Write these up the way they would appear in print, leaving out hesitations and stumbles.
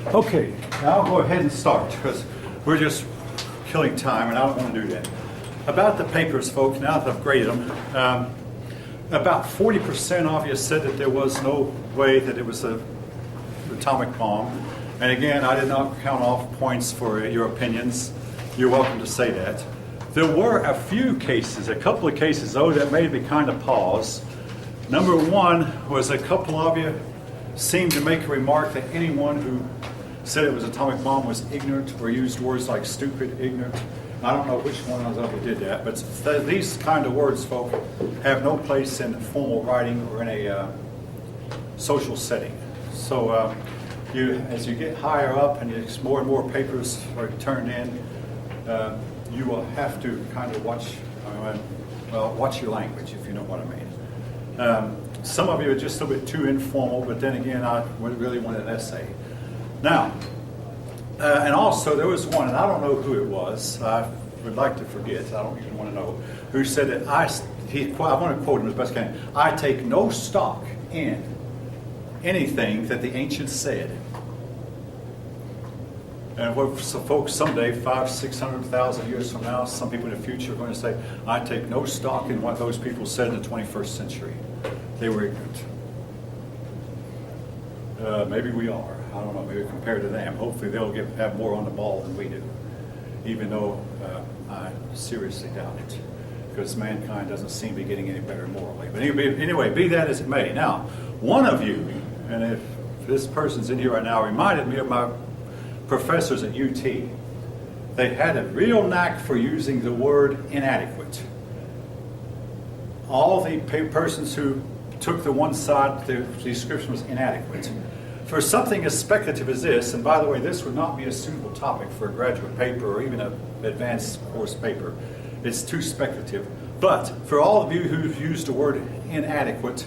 Okay, now I'll go ahead and start because we're just killing time and I don't want to do that. About the papers, folks, now that I've graded them, about 40% of you said that there was no way that it was an atomic bomb. And again, I did not count off points for your opinions. You're welcome to say that. There were a few cases, a couple of cases, though, that made me kind of pause. Number one was a couple of you seemed to make a remark that anyone who said it was an atomic bomb was ignorant or used words like stupid, ignorant. I don't know which one of you did that, but these kind of words, folk, have no place in formal writing or in a social setting. So as you get higher up and more and more papers are turned in, you will have to kind of watch your language, if you know what I mean. Some of you are just a little bit too informal, but then again, I really wanted an essay. Now, and also there was one, and I don't know who it was, I would like to forget, I don't even want to know, who said that I want to quote him as best I can, I take no stock in anything that the ancients said. And so folks, someday, 500,000-600,000 years from now, some people in the future are going to say, I take no stock in what those people said in the 21st century. They were ignorant. Maybe we are. I don't know. Maybe compared to them. Hopefully they'll have more on the ball than we do. Even though I seriously doubt it. Because mankind doesn't seem to be getting any better morally. But anyway, be that as it may. Now, one of you, and if this person's in here right now, reminded me of my professors at UT. They had a real knack for using the word inadequate. All the persons who took the one side, the description was inadequate. For something as speculative as this, and by the way, this would not be a suitable topic for a graduate paper or even an advanced course paper. It's too speculative. But for all of you who've used the word inadequate,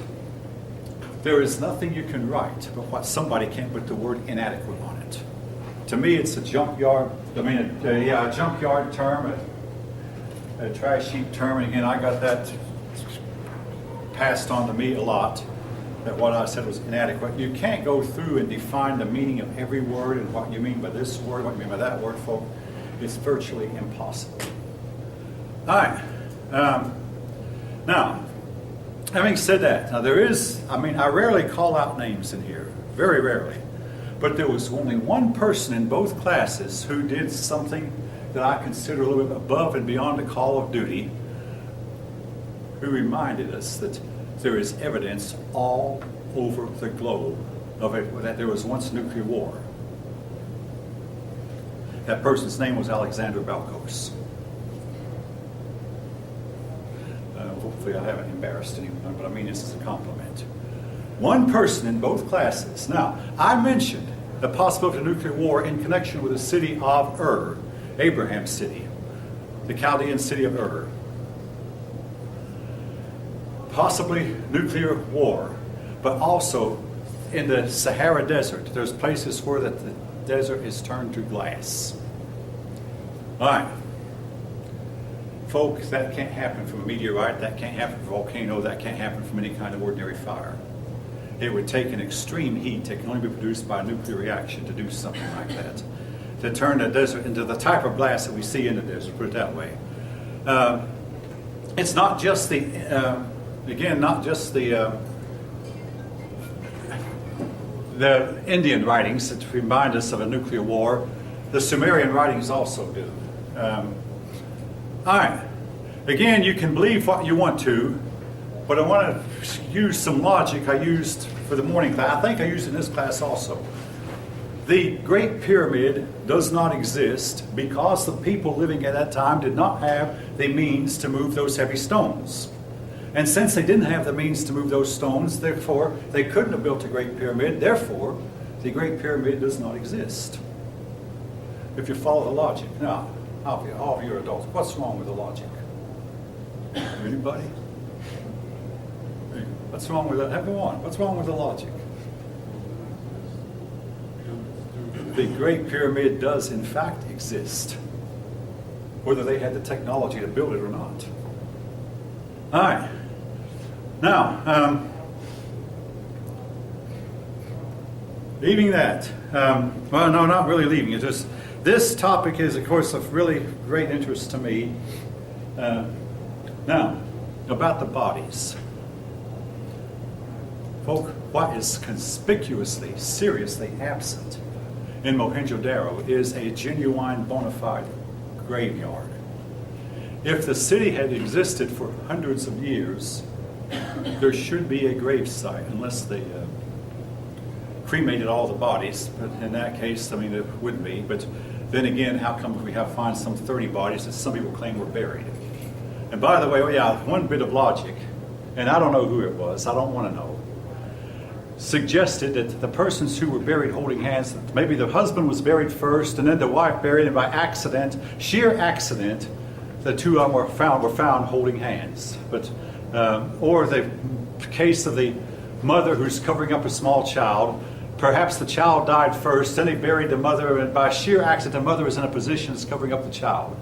there is nothing you can write but what somebody can't put the word inadequate on it. To me, it's a junkyard, a junkyard term, a trash heap term, and again, I got that passed on to me a lot, that what I said was inadequate. You can't go through and define the meaning of every word and what you mean by this word, what you mean by that word, folks. It's virtually impossible. All right. Now, having said that, now there is, I rarely call out names in here, very rarely. But there was only one person in both classes who did something that I consider a little bit above and beyond the call of duty, who reminded us that there is evidence all over the globe of it, that there was once nuclear war. That person's name was Alexander Balkos. Hopefully I haven't embarrassed anyone, but I mean this is a compliment. One person in both classes. Now, I mentioned the possibility of nuclear war in connection with the city of Ur, Abraham's city, the Chaldean city of Ur. Possibly nuclear war, but also in the Sahara Desert. There's places where the desert is turned to glass. All right. Folks, that can't happen from a meteorite, that can't happen from a volcano, that can't happen from any kind of ordinary fire. It would take an extreme heat that can only be produced by a nuclear reaction to do something like that. To turn the desert into the type of glass that we see in the desert, put it that way. It's not just the Indian writings that remind us of a nuclear war. The Sumerian writings also do. All right. Again, you can believe what you want to, but I want to use some logic I used for the morning class. I think I used it in this class also. The Great Pyramid does not exist because the people living at that time did not have the means to move those heavy stones. And since they didn't have the means to move those stones, therefore, they couldn't have built a Great Pyramid. Therefore, the Great Pyramid does not exist. If you follow the logic. Now, all of you are adults. What's wrong with the logic? Anybody? What's wrong with that? Everyone, what's wrong with the logic? The Great Pyramid does in fact exist, whether they had the technology to build it or not. All right. Now, leaving that. Well, no, not really leaving it. Just this topic is, of course, of really great interest to me. Now, about the bodies. Folk, what is conspicuously, seriously absent in Mohenjo-Daro is a genuine bona fide graveyard. If the city had existed for hundreds of years, there should be a grave site, unless they cremated all the bodies. But in that case, I mean, it wouldn't be. But then again, how come we find some 30 bodies that some people claim were buried? And by the way, oh yeah, one bit of logic, and I don't know who it was, I don't want to know, suggested that the persons who were buried holding hands, maybe the husband was buried first, and then the wife buried, and by accident, sheer accident, the two of them were found holding hands. But or the case of the mother who's covering up a small child, perhaps the child died first, then they buried the mother, and by sheer accident, the mother is in a position that's covering up the child.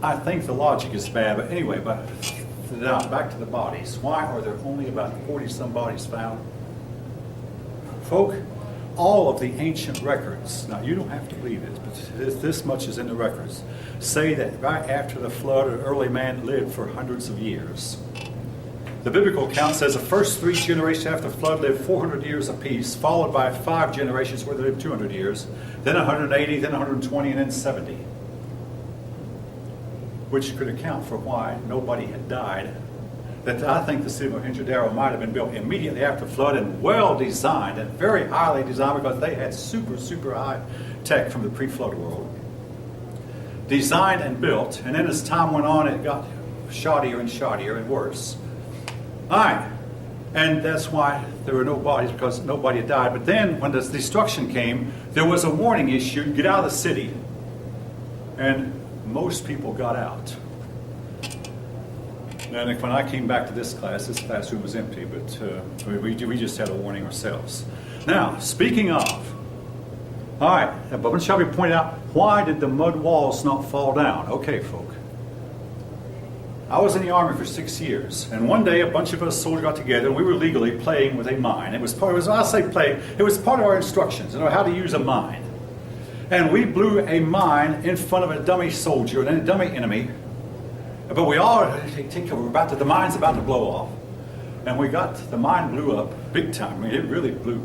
I think the logic is bad, but anyway, now back to the bodies. Why are there only about 40-some bodies found? Folk, all of the ancient records, now you don't have to believe it, but this much is in the records, say that right after the flood, an early man lived for hundreds of years. The biblical account says the first 3 generations after the flood lived 400 years apiece, followed by 5 generations where they lived 200 years, then 180, then 120, and then 70. Which could account for why nobody had died. That I think the city of Mohenjo-Daro might have been built immediately after flood and well designed and very highly designed because they had super high tech from the pre-flood world. Designed and built, and then as time went on, it got shoddier and shoddier and worse. All right, and that's why there were no bodies, because nobody had died. But then when the destruction came, there was a warning issued: get out of the city. And most people got out. And when I came back to this classroom was empty, but we just had a warning ourselves. Now, speaking of, all right, but shall we point out, why did the mud walls not fall down? Okay, folk. I was in the Army for 6 years, and one day a bunch of us soldiers got together, and we were legally playing with a mine. It was part of our instructions, how to use a mine. And we blew a mine in front of a dummy soldier and then a dummy enemy. But we all, the mine's about to blow off. And the mine blew up big time. I mean, it really blew.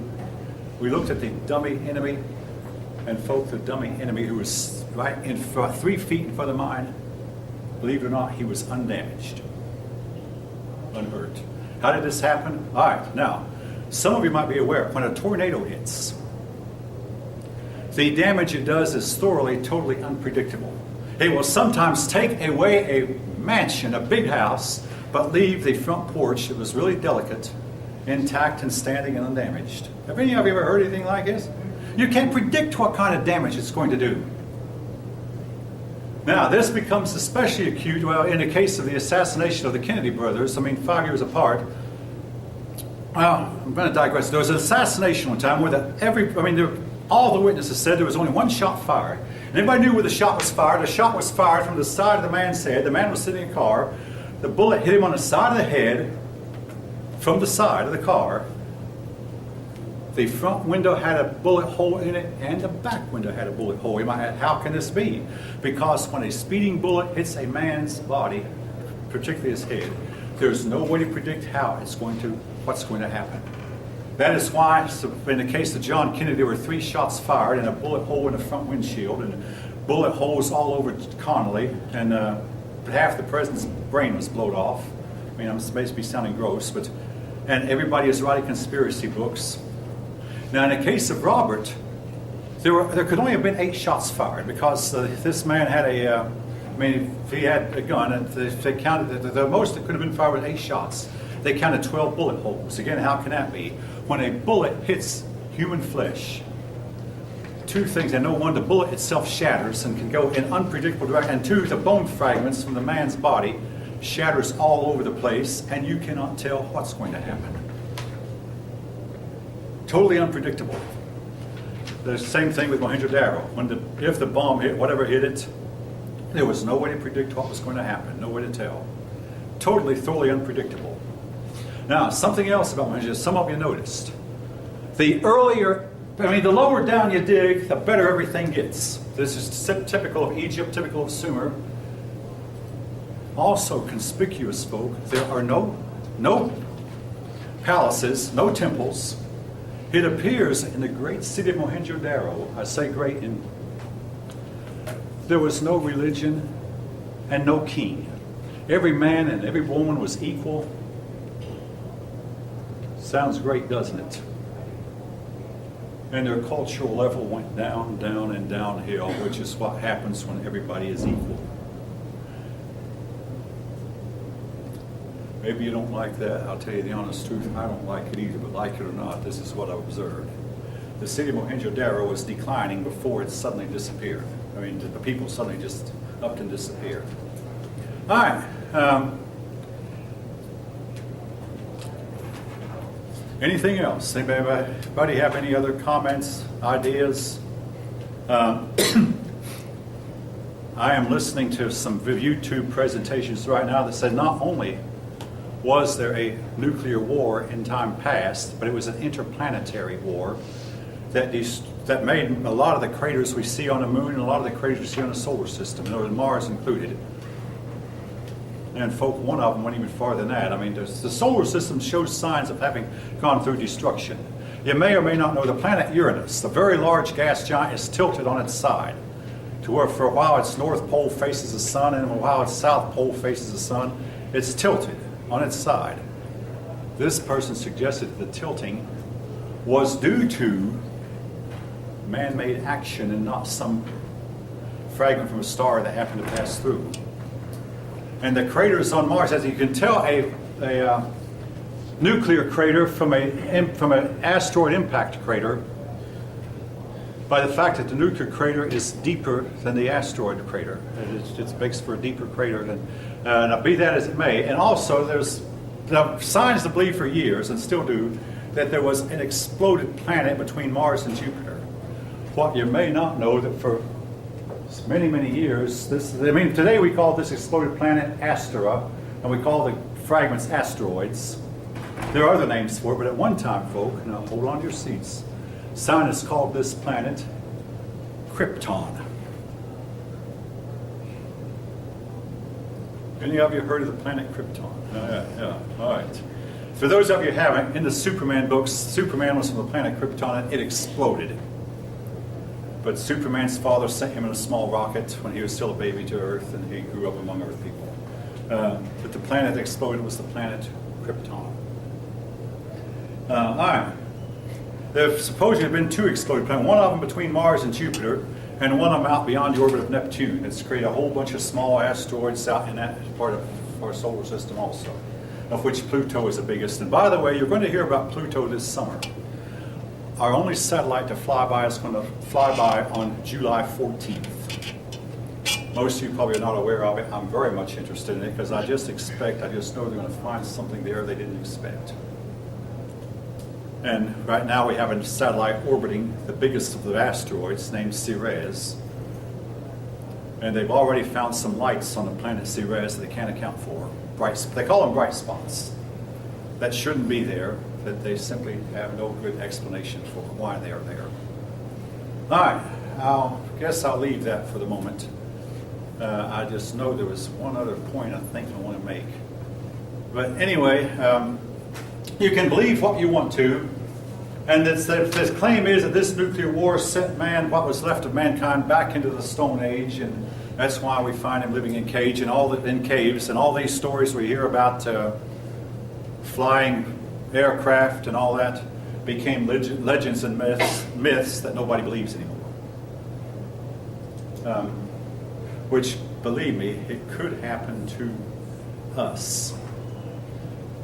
We looked at the dummy enemy, and folk, the dummy enemy who was right in 3 feet in front of the mine, believe it or not, he was undamaged, unhurt. How did this happen? All right, now, some of you might be aware, when a tornado hits, the damage it does is totally unpredictable. It will sometimes take away a mansion, a big house, but leave the front porch that was really delicate, intact and standing and undamaged. Have any of you ever heard anything like this? You can't predict what kind of damage it's going to do. Now, this becomes especially acute, in the case of the assassination of the Kennedy brothers, 5 years apart. Well, I'm going to digress. There was an assassination one time where all the witnesses said there was only one shot fired. And everybody knew where the shot was fired. The shot was fired from the side of the man's head. The man was sitting in a car. The bullet hit him on the side of the head from the side of the car. The front window had a bullet hole in it, and the back window had a bullet hole. You might ask, how can this be? Because when a speeding bullet hits a man's body, particularly his head, there's no way to predict what's going to happen. That is why, in the case of John Kennedy, there were 3 shots fired and a bullet hole in the front windshield, and bullet holes all over Connolly, and half the president's brain was blown off. I'm basically sounding gross, and everybody is writing conspiracy books. Now, in the case of Robert, there could only have been 8 shots fired because this man had if he had a gun, and they counted the most that could have been fired was 8 shots. They counted 12 bullet holes. Again, how can that be? When a bullet hits human flesh, 2 things. And one, the bullet itself shatters and can go in unpredictable direction. And 2, the bone fragments from the man's body shatters all over the place, and you cannot tell what's going to happen. Totally unpredictable. The same thing with Mohenjo-Daro. If the bomb hit, whatever hit it, there was no way to predict what was going to happen, no way to tell. Totally unpredictable. Now, something else about Mohenjo, some of you noticed. The earlier, the lower down you dig, the better everything gets. This is typical of Egypt, typical of Sumer. Also conspicuous, folk, there are no palaces, no temples. It appears in the great city of Mohenjo-Daro, I say great, there was no religion and no king. Every man and every woman was equal. Sounds great, doesn't it? And their cultural level went down, down, and downhill, which is what happens when everybody is equal. Maybe you don't like that. I'll tell you the honest truth. I don't like it either, but like it or not, this is what I observed. The city of Mohenjo-Daro was declining before it suddenly disappeared. The people suddenly just up and disappeared. All right. Anything else? Anybody have any other comments, ideas? I am listening to some YouTube presentations right now that said not only was there a nuclear war in time past, but it was an interplanetary war that made a lot of the craters we see on the moon and a lot of the craters we see on the solar system, in other words, Mars included. And folk, one of them went even farther than that. The solar system shows signs of having gone through destruction. You may or may not know the planet Uranus, the very large gas giant, is tilted on its side, to where for a while its north pole faces the sun, and while its south pole faces the sun, it's tilted on its side. This person suggested that the tilting was due to man-made action and not some fragment from a star that happened to pass through. And the craters on Mars, as you can tell, a nuclear crater from an asteroid impact crater by the fact that the nuclear crater is deeper than the asteroid crater. It makes for a deeper crater than. Now, be that as it may, and also there's signs to believe for years, and still do, that there was an exploded planet between Mars and Jupiter. What you may not know, that for many, many years, today we call this exploded planet Astera, and we call the fragments asteroids. There are other names for it, but at one time, folk, now hold on to your seats, scientists called this planet Krypton. Any of you heard of the planet Krypton? Yeah. All right. For those of you who haven't, in the Superman books, Superman was from the planet Krypton and it exploded. But Superman's father sent him in a small rocket when he was still a baby to Earth, and he grew up among Earth people. But the planet that exploded was the planet Krypton. All right. There supposedly have been two exploded planets, one of them between Mars and Jupiter, and one of them out beyond the orbit of Neptune. It's created a whole bunch of small asteroids out in that part of our solar system also, of which Pluto is the biggest. And by the way, you're going to hear about Pluto this summer. Our only satellite to fly by is going to fly by on July 14th. Most of you probably are not aware of it. I'm very much interested in it because I just know they're going to find something there they didn't expect. And right now we have a satellite orbiting the biggest of the asteroids named Ceres. And they've already found some lights on the planet Ceres that they can't account for. They call them bright spots. That shouldn't be there, that they simply have no good explanation for why they are there. All right, I guess I'll leave that for the moment. I just know there was one other point I think I want to make. But anyway, you can believe what you want to, and this claim is that this nuclear war sent what was left of mankind, back into the Stone Age, and that's why we find him living in caves, and all these stories we hear about flying aircraft and all that became legends and myths that nobody believes anymore. Which, believe me, it could happen to us.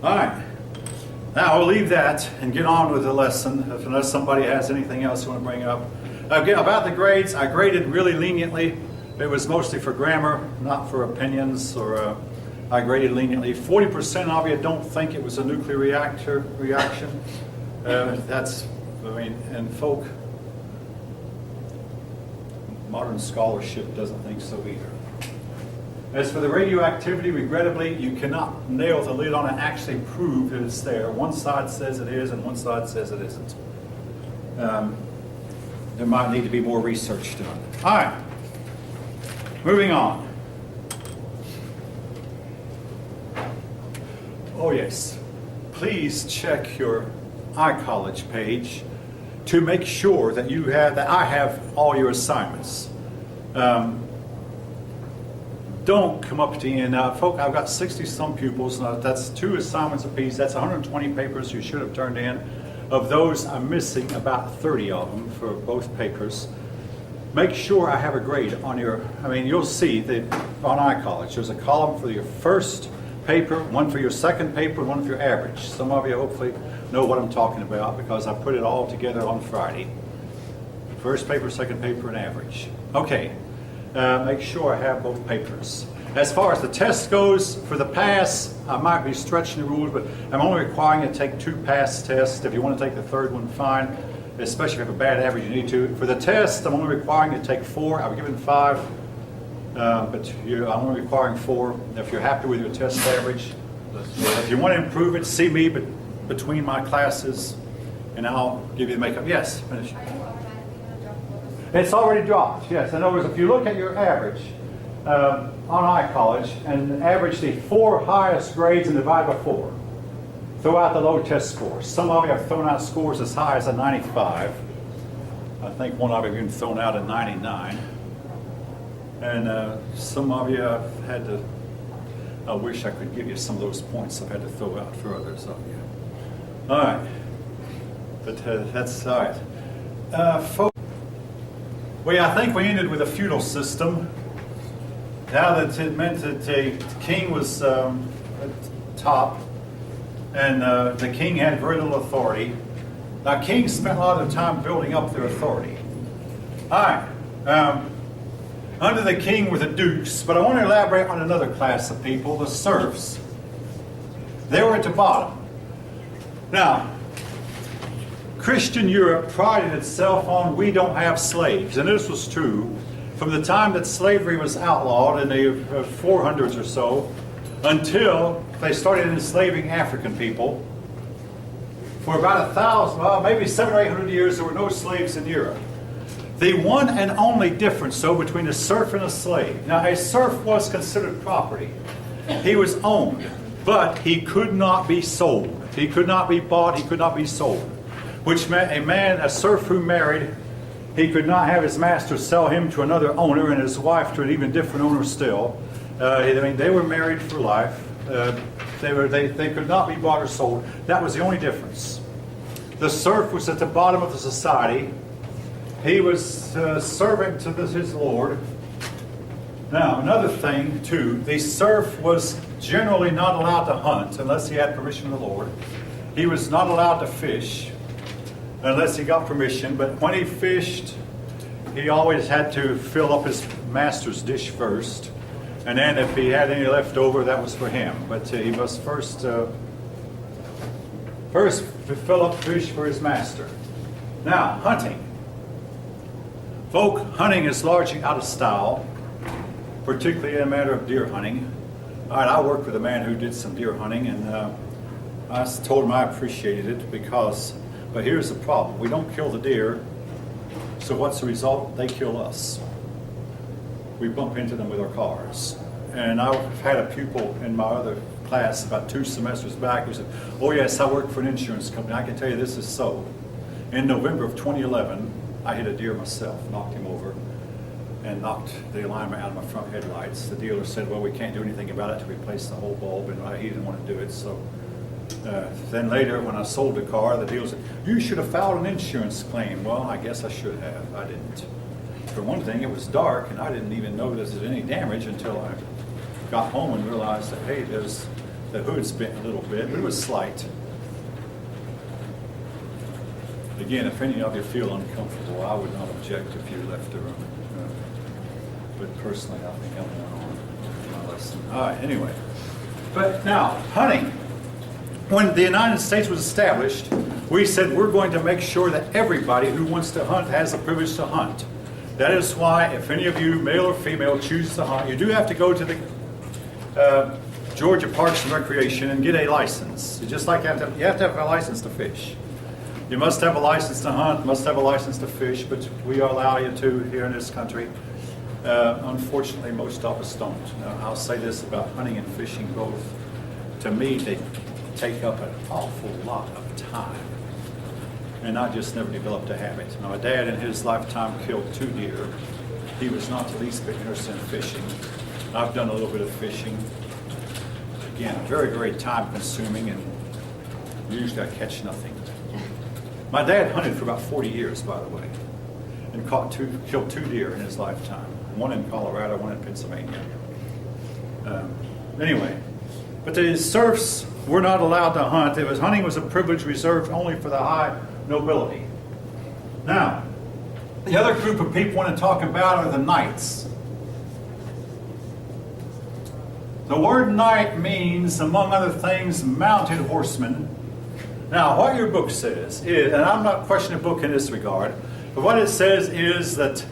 All right. Now we'll leave that and get on with the lesson, unless somebody has anything else you want to bring up. Again, about the grades, I graded really leniently. It was mostly for grammar, not for opinions, or I graded leniently. 40% of you don't think it was a nuclear reaction. And folk, modern scholarship doesn't think so either. As for the radioactivity, regrettably, you cannot nail the lid on it and actually prove that it's there. One side says it is, and one side says it isn't. there might need to be more research done. All right, moving on. Oh yes, please check your iCollege page to make sure that I have all your assignments. Don't come up to the end. Folk, I've got 60-some pupils. That's 2 assignments apiece. That's 120 papers you should have turned in. Of those, I'm missing about 30 of them for both papers. Make sure I have a grade on you'll see that on iCollege, there's a column for your first paper, one for your second paper, and one for your average. Some of you hopefully know what I'm talking about because I put it all together on Friday. First paper, second paper, and average. Okay. Make sure I have both papers. As far as the test goes, for the pass, I might be stretching the rules, but I'm only requiring you to take 2 pass tests. If you want to take the third one, fine. Especially if you have a bad average, you need to. For the test, I'm only requiring you to take 4. I've given 5, but I'm only requiring 4. If you're happy with your test average, if you want to improve it, see me between my classes, and I'll give you the makeup. Yes, finish. It's already dropped, yes. In other words, if you look at your average on iCollege and average the 4 highest grades and divide by 4, throw out the low test scores. Some of you have thrown out scores as high as a 95. I think one of you have even thrown out a 99. And some of you have had to, I wish I could give you some of those points I've had to throw out for others of you. All right. But that's all right. Folks. Well, I think we ended with a feudal system. Now that it meant that the king was at top, and the king had very little authority. Now, kings spent a lot of time building up their authority. All right. Under the king were the dukes, but I want to elaborate on another class of people, the serfs. They were at the bottom. Now, Christian Europe prided itself on we don't have slaves, and this was true from the time that slavery was outlawed in the 400s or so until they started enslaving African people. For about 1,000, well, maybe 700 or 800 years, there were no slaves in Europe. The one and only difference, though, between a serf and a slave. Now, a serf was considered property. He was owned, but he could not be sold. He could not be bought, he could not be sold. Which meant a serf who married, he could not have his master sell him to another owner and his wife to an even different owner still. They were married for life. They could not be bought or sold. That was the only difference. The serf was at the bottom of the society. He was servant to his lord. Now, another thing, too, the serf was generally not allowed to hunt unless he had permission of the lord. He was not allowed to fish unless he got permission, but when he fished, he always had to fill up his master's dish first, and then if he had any left over, that was for him. But he must first fill up fish for his master. Now, hunting. Folk, hunting is largely out of style, particularly in a matter of deer hunting. All right, I worked with a man who did some deer hunting, and I told him I appreciated it because, but here's the problem. We don't kill the deer, so what's the result? They kill us. We bump into them with our cars. And I've had a pupil in my other class about 2 semesters back who said, oh yes, I work for an insurance company. I can tell you this is so. In November of 2011, I hit a deer myself, knocked him over, and knocked the alignment out of my front headlights. The dealer said, well, we can't do anything about it to replace the whole bulb, and he didn't want to do it. So then later, when I sold the car, the dealer said, you should have filed an insurance claim. Well, I guess I should have. I didn't. For one thing, it was dark, and I didn't even notice any damage until I got home and realized that, hey, the hood's bent a little bit, but it was slight. Again, if any of you feel uncomfortable, I would not object if you left the room. But personally, I think I'm going on my lesson. All right, anyway. But now, hunting. When the United States was established, we said we're going to make sure that everybody who wants to hunt has the privilege to hunt. That is why, if any of you, male or female, choose to hunt, you do have to go to the Georgia Parks and Recreation and get a license. It's just like you have to have a license to fish. You must have a license to hunt, must have a license to fish, but we allow you to here in this country. Unfortunately, most of us don't. Now, I'll say this about hunting and fishing both. To me, they take up an awful lot of time. And I just never developed a habit. Now, my dad in his lifetime killed 2 deer. He was not the least bit interested in fishing. I've done a little bit of fishing. Again, very, very time consuming, and usually I catch nothing. My dad hunted for about 40 years, by the way, and killed 2 deer in his lifetime. One in Colorado, one in Pennsylvania. Anyway, but the serfs were not allowed to hunt. Hunting was a privilege reserved only for the high nobility. Now, the other group of people I want to talk about are the knights. The word knight means, among other things, mounted horseman. Now, what your book says is, and I'm not questioning the book in this regard, but what it says is that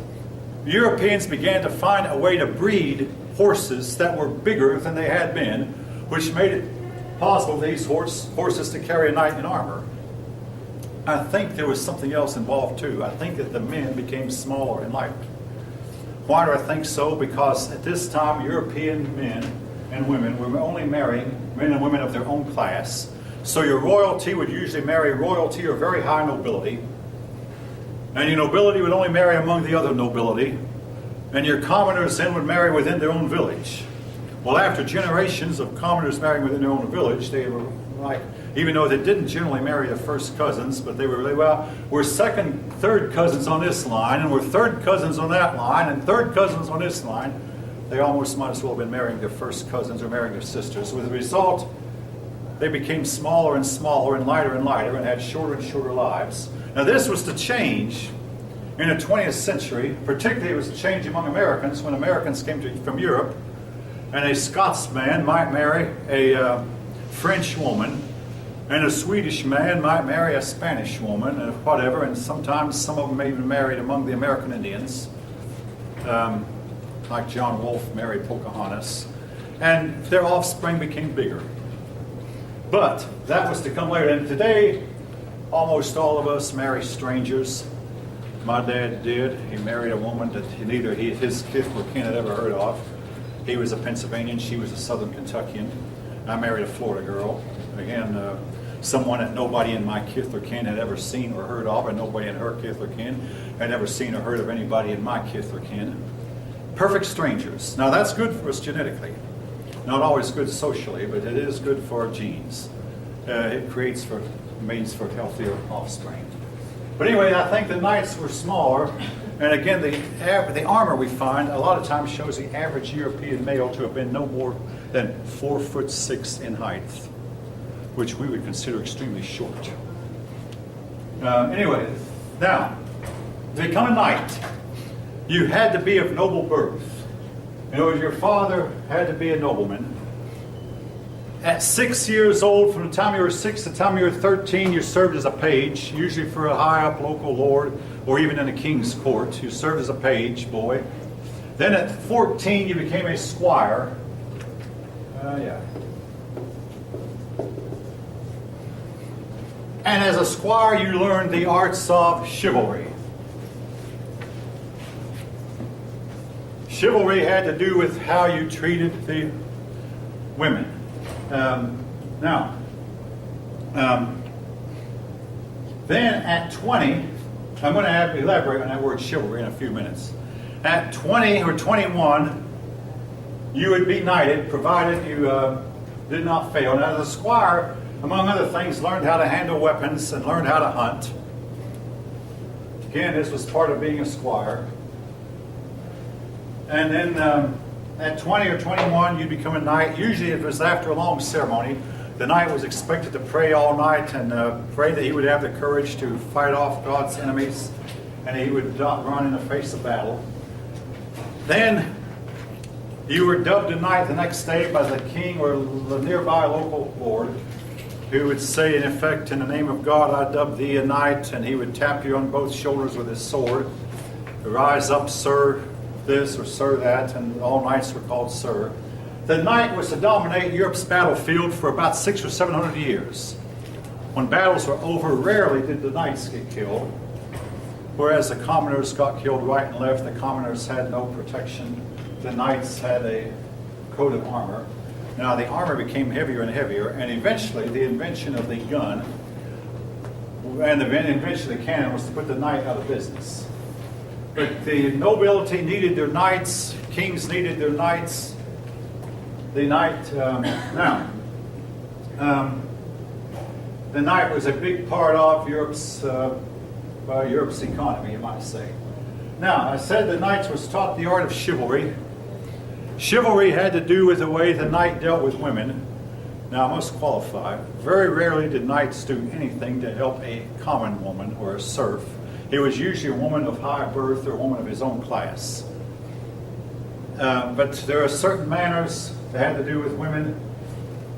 Europeans began to find a way to breed horses that were bigger than they had been, which made it possible for these horses to carry a knight in armor. I think there was something else involved too. I think that the men became smaller and lighter. Why do I think so? Because at this time, European men and women were only marrying men and women of their own class. So your royalty would usually marry royalty or very high nobility. And your nobility would only marry among the other nobility. And your commoners then would marry within their own village. Well, after generations of commoners marrying within their own village, they were like, even though they didn't generally marry their first cousins, but they were really, well, we're second, third cousins on this line, and we're third cousins on that line, and third cousins on this line. They almost might as well have been marrying their first cousins or marrying their sisters. With the result, they became smaller and smaller and lighter and had shorter and shorter lives. Now this was to change in the 20th century. Particularly it was a change among Americans when Americans came from Europe, and a Scotsman might marry a French woman, and a Swedish man might marry a Spanish woman, and whatever, and sometimes some of them may even married among the American Indians, like John Wolfe married Pocahontas, and their offspring became bigger. But that was to come later. And today, almost all of us marry strangers. My dad did. He married a woman that neither his kith or kin had ever heard of. He was a Pennsylvanian. She was a Southern Kentuckian. I married a Florida girl. Again, someone that nobody in my kith or kin had ever seen or heard of, and nobody in her kith or kin had ever seen or heard of anybody in my kith or kin. Perfect strangers. Now that's good for us genetically. Not always good socially, but it is good for our genes. It means for healthier offspring. But anyway, I think the knights were smaller, and again, the armor we find a lot of times shows the average European male to have been no more than 4'6" in height, which we would consider extremely short. Anyway, now to become a knight, you had to be of noble birth. In other words, your father had to be a nobleman. At 6 years old, from the time you were 6 to the time you were 13, you served as a page, usually for a high-up local lord, or even in a king's court. You served as a page boy. Then at 14, you became a squire. And as a squire, you learned the arts of chivalry. Chivalry had to do with how you treated the women. Then at 20, I'm going to elaborate on that word chivalry in a few minutes. At 20 or 21, you would be knighted, provided you did not fail. Now, the squire, among other things, learned how to handle weapons and learned how to hunt. Again, this was part of being a squire. And then at 20 or 21, you'd become a knight. Usually it was after a long ceremony. The knight was expected to pray all night and pray that he would have the courage to fight off God's enemies, and he would not run in the face of battle. Then you were dubbed a knight the next day by the king or the nearby local lord, who would say, in effect, in the name of God, I dub thee a knight, and he would tap you on both shoulders with his sword. Rise up, sir, this or sir that, and all knights were called sir. The knight was to dominate Europe's battlefield for about 600 or 700 years. When battles were over, rarely did the knights get killed, whereas the commoners got killed right and left. The commoners had no protection. The knights had a coat of armor. Now the armor became heavier and heavier, and eventually the invention of the gun and the invention of the cannon was to put the knight out of business. But the nobility needed their knights, kings needed their knights. The knight, the knight was a big part of Europe's economy, you might say. Now, I said the knights was taught the art of chivalry. Chivalry had to do with the way the knight dealt with women. Now, I must qualify. Very rarely did knights do anything to help a common woman or a serf. It was usually a woman of high birth or a woman of his own class. But there are certain manners that had to do with women.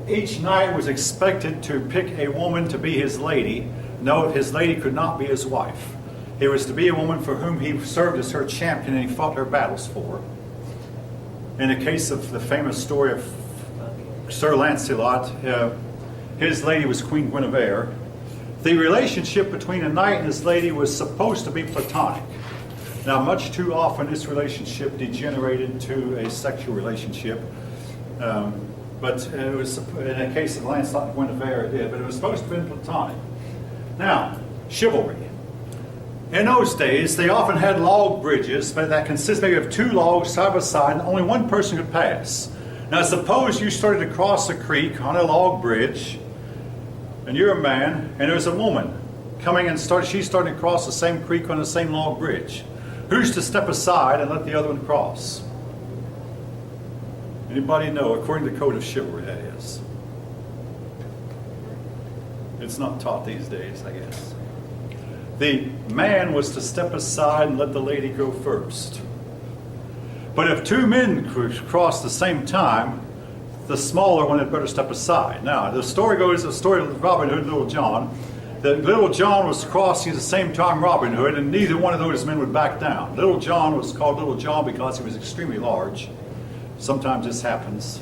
Each knight was expected to pick a woman to be his lady. No, his lady could not be his wife. It was to be a woman for whom he served as her champion and he fought her battles for. In the case of the famous story of Sir Lancelot, his lady was Queen Guinevere. The relationship between a knight and his lady was supposed to be platonic. Now, much too often this relationship degenerated to a sexual relationship. But it was, in the case of Lancelot and Guinevere, it did, but it was supposed to be platonic. Now, chivalry. In those days, they often had log bridges, but that consisted maybe of two logs side by side, and only one person could pass. Now, suppose you started to cross a creek on a log bridge, and you're a man, and there's a woman coming and she's starting to cross the same creek on the same log bridge. Who's to step aside and let the other one cross? Anybody know, according to the code of chivalry, that is? It's not taught these days, I guess. The man was to step aside and let the lady go first. But if two men crossed the same time, the smaller one had better step aside. Now, the story goes, the story of Robin Hood and Little John, that Little John was crossing at the same time Robin Hood, and neither one of those men would back down. Little John was called Little John because he was extremely large. Sometimes this happens.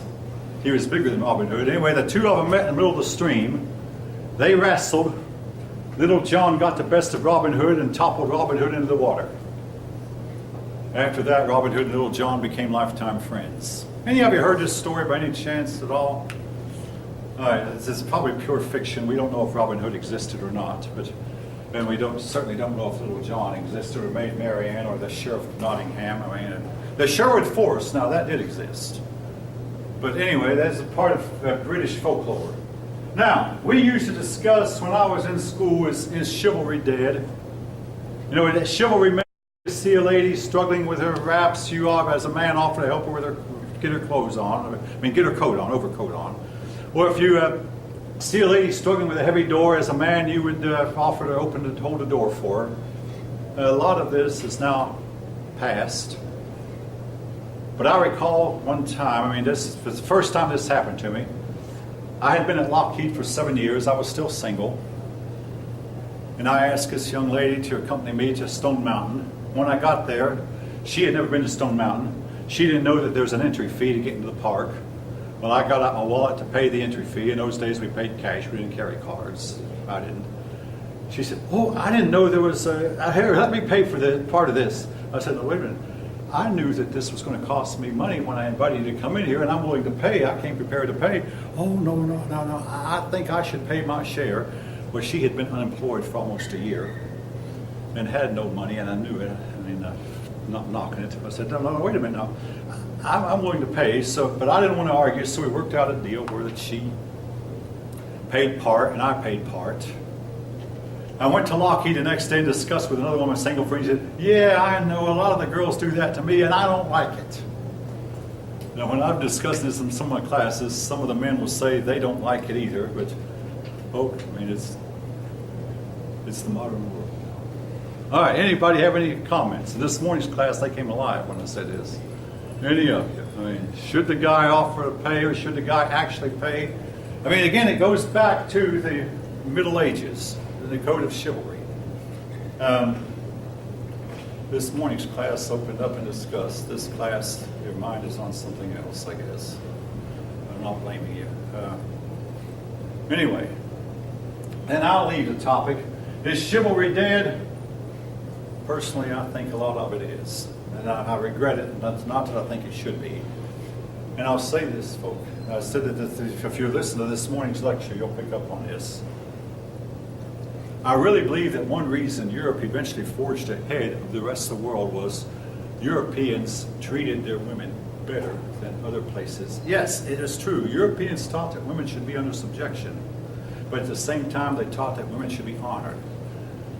He was bigger than Robin Hood. Anyway, the two of them met in the middle of the stream. They wrestled. Little John got the best of Robin Hood and toppled Robin Hood into the water. After that, Robin Hood and Little John became lifetime friends. Any of you heard this story by any chance at all? All right, this is probably pure fiction. We don't know if Robin Hood existed or not, and we certainly don't know if Little John existed or Maid Marian or the Sheriff of Nottingham. I mean, the Sherwood Forest, now that did exist. But anyway, that's a part of British folklore. Now, we used to discuss when I was in school, is chivalry dead? You know, that chivalry meant to see a lady struggling with her wraps, you as a man offer to help her with her, get her clothes on, get her coat on, overcoat on. Or if you see a lady struggling with a heavy door, as a man you would offer to hold the door for her. A lot of this is now past. But I recall one time, this was the first time this happened to me. I had been at Lockheed for 7 years. I was still single. And I asked this young lady to accompany me to Stone Mountain. When I got there, she had never been to Stone Mountain. She didn't know that there was an entry fee to get into the park. Well, I got out my wallet to pay the entry fee. In those days, we paid cash. We didn't carry cards. I didn't. She said, "Oh, I didn't know there was here, let me pay for the part of this." I said, "No, wait a minute. I knew that this was going to cost me money when I invited you to come in here, and I'm willing to pay. I came prepared to pay." "Oh, no. I think I should pay my share." Well, she had been unemployed for almost a year and had no money, and I knew it. Not knocking it. I said, "No, wait a minute now. I'm willing to pay." But I didn't want to argue, so we worked out a deal where that she paid part and I paid part. I went to Lockheed the next day and discussed with another woman, single friend. She said, "Yeah, I know. A lot of the girls do that to me, and I don't like it." Now, when I've discussed this in some of my classes, some of the men will say they don't like it either. But, it's the modern world. All right. Anybody have any comments? In this morning's class, they came alive when I said this. Any of you? Should the guy offer to pay, or should the guy actually pay? Again, it goes back to the Middle Ages. The code of chivalry. This morning's class opened up and discussed. This class, your mind is on something else, I guess. I'm not blaming you. Anyway, And I'll leave the topic. Is chivalry dead? Personally, I think a lot of it is. And I regret it. Not that I think it should be. And I'll say this, folk. I said that if you listen to this morning's lecture, you'll pick up on this. I really believe that one reason Europe eventually forged ahead of the rest of the world was Europeans treated their women better than other places. Yes, it is true. Europeans taught that women should be under subjection, but at the same time they taught that women should be honored.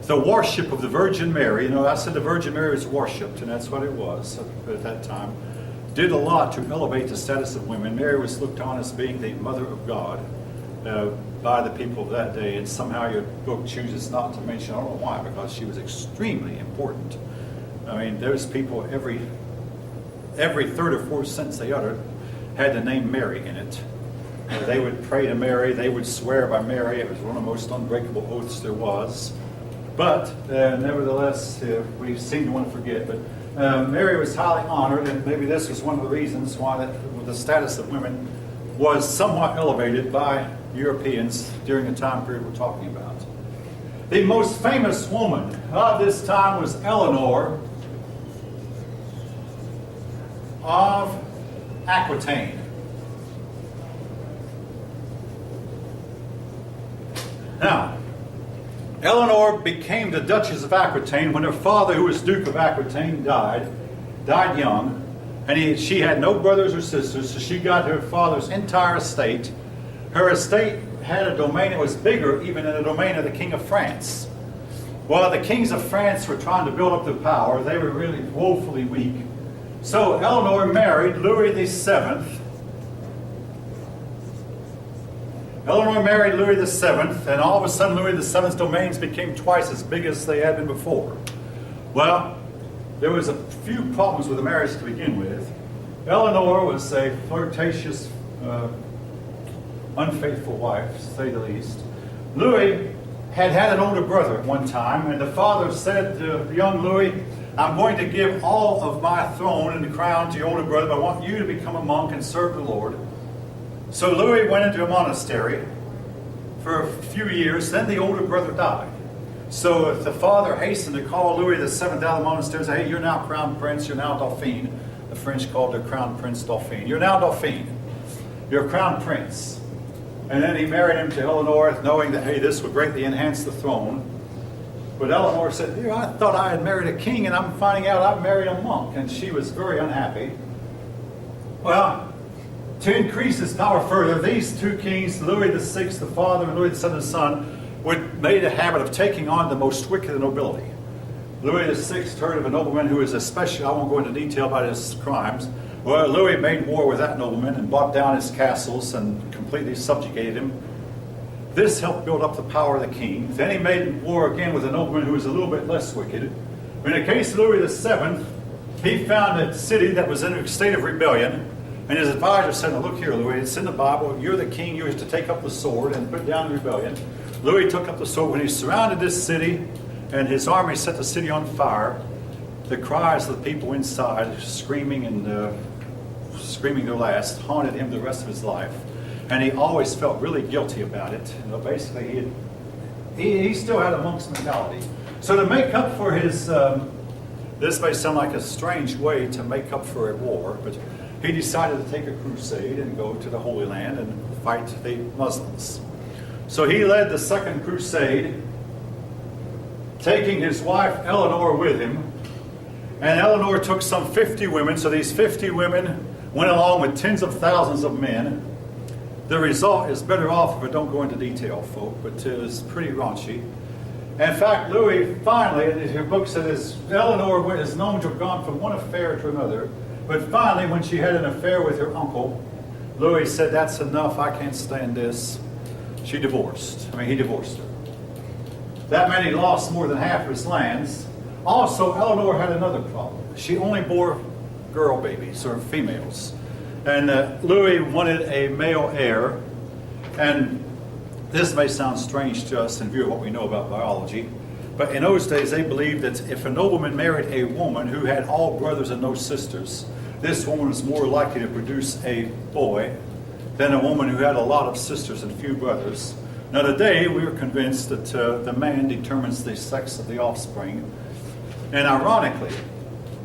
The worship of the Virgin Mary, I said the Virgin Mary was worshipped, and that's what it was at that time, did a lot to elevate the status of women. Mary was looked on as being the mother of God by the people of that day, and somehow your book chooses not to mention, I don't know why, because she was extremely important. I mean, there's people, every third or fourth sentence they uttered had the name Mary in it. They would pray to Mary, they would swear by Mary. It was one of the most unbreakable oaths there was. But nevertheless, we seem to want to forget. But Mary was highly honored, and maybe this was one of the reasons why the status of women was somewhat elevated by Europeans during the time period we're talking about. The most famous woman of this time was Eleanor of Aquitaine. Now, Eleanor became the Duchess of Aquitaine when her father, who was Duke of Aquitaine, died young, and she had no brothers or sisters, so she got her father's entire estate. Her estate had a domain that was bigger even than the domain of the King of France. While the kings of France were trying to build up their power, they were really woefully weak. So Eleanor married Louis VII. Eleanor married Louis VII, and all of a sudden Louis VII's domains became twice as big as they had been before. Well, there was a few problems with the marriage to begin with. Eleanor was a flirtatious, unfaithful wife, to say the least. Louis had an older brother at one time, and the father said to young Louis, I'm going to give all of my throne and the crown to your older brother, but I want you to become a monk and serve the Lord. So Louis went into a monastery for a few years, then the older brother died. So if the father hastened to call Louis VII out of the monastery and say, hey, you're now crown prince, you're now Dauphine. The French called their crown prince Dauphine. You're now Dauphine. You're crown prince. And then he married him to Eleanor, knowing that, hey, this would greatly enhance the throne. But Eleanor said, I thought I had married a king, and I'm finding out I've married a monk. And she was very unhappy. Well, to increase his power further, these two kings, Louis VI, the father, and Louis VII, the son, made a habit of taking on the most wicked of nobility. Louis VI heard of a nobleman who was especially, I won't go into detail about his crimes. Well, Louis made war with that nobleman and brought down his castles and completely subjugated him. This helped build up the power of the king. Then he made war again with a nobleman who was a little bit less wicked. In the case of Louis VII, he found a city that was in a state of rebellion. And his advisor said, now look here, Louis, it's in the Bible. You're the king. You have to take up the sword and put down the rebellion. Louis took up the sword. When he surrounded this city and his army set the city on fire, the cries of the people inside, screaming and screaming their last, haunted him the rest of his life. And he always felt really guilty about it. Basically, he still had a monk's mentality. So to make up for his, this may sound like a strange way to make up for a war, but he decided to take a crusade and go to the Holy Land and fight the Muslims. So he led the Second Crusade, taking his wife Eleanor with him. And Eleanor took some 50 women, so these 50 women went along with tens of thousands of men. The result is better off if I don't go into detail, folk, but it was pretty raunchy. In fact, Louis finally, in his book says, Eleanor is known to have gone from one affair to another. But finally, when she had an affair with her uncle, Louis said, that's enough, I can't stand this. He divorced her. That meant he lost more than half of his lands. Also, Eleanor had another problem. She only bore girl babies, or females. And Louis wanted a male heir. And this may sound strange to us in view of what we know about biology. But in those days, they believed that if a nobleman married a woman who had all brothers and no sisters, this woman was more likely to produce a boy than a woman who had a lot of sisters and few brothers. Now today we are convinced that the man determines the sex of the offspring. And ironically,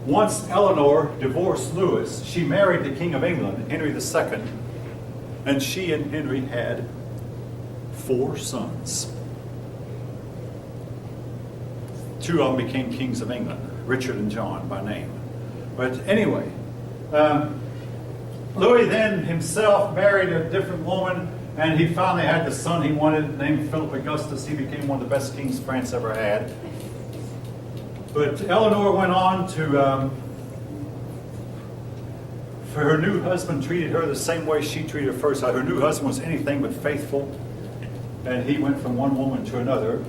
once Eleanor divorced Louis, she married the King of England, Henry II, and she and Henry had 4 sons. 2 of them became kings of England, Richard and John by name. But anyway, Louis then himself married a different woman, and he finally had the son he wanted, named Philip Augustus. He became one of the best kings France ever had. But Eleanor went on to, for her new husband treated her the same way she treated her first. Her new husband was anything but faithful, and he went from one woman to another.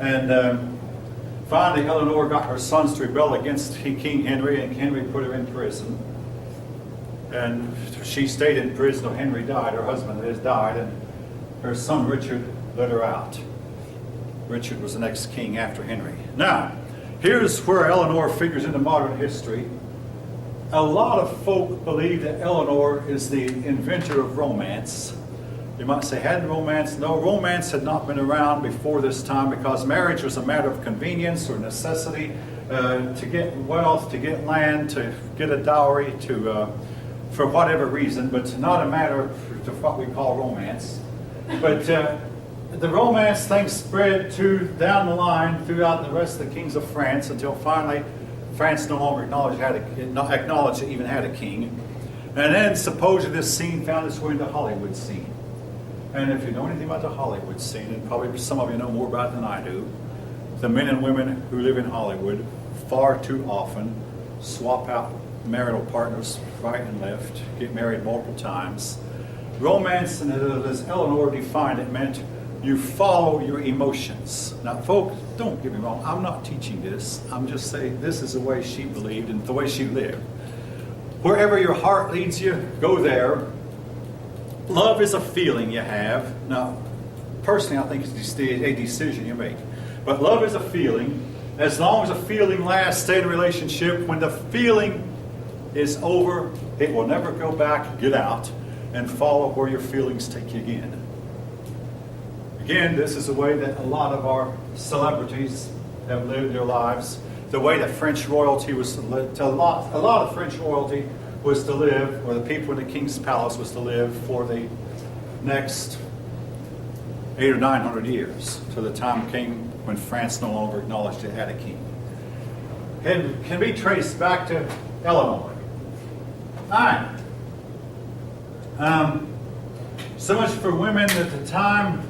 And finally, Eleanor got her sons to rebel against King Henry, and Henry put her in prison. And she stayed in prison until Henry died. Her husband has died, and her son Richard let her out. Richard was the next king after Henry. Now, here's where Eleanor figures into modern history. A lot of folk believe that Eleanor is the inventor of romance. You might say, had romance? No, romance had not been around before this time because marriage was a matter of convenience or necessity to get wealth, to get land, to get a dowry, for whatever reason, but not a matter of what we call romance. But the romance thing spread down the line throughout the rest of the kings of France until finally France no longer acknowledged it even had a king. And then supposedly this scene found its way into the Hollywood scene. And if you know anything about the Hollywood scene, and probably some of you know more about it than I do, the men and women who live in Hollywood far too often swap out marital partners right and left, get married multiple times. Romance, and as Eleanor defined it, meant you follow your emotions. Now, folks, don't get me wrong. I'm not teaching this. I'm just saying this is the way she believed and the way she lived. Wherever your heart leads you, go there. Love is a feeling you have. Now, personally, I think it's a decision you make. But love is a feeling. As long as a feeling lasts, stay in a relationship. When the feeling is over, it will never go back. Get out and follow where your feelings take you again. Again, this is the way that a lot of our celebrities have lived their lives. The way that French royalty was to live. A lot of French royalty was to live, or the people in the king's palace was to live for the next 800 or 900 years, till the time came when France no longer acknowledged it had a king. And can be traced back to Eleanor. All right. So much for women at the time.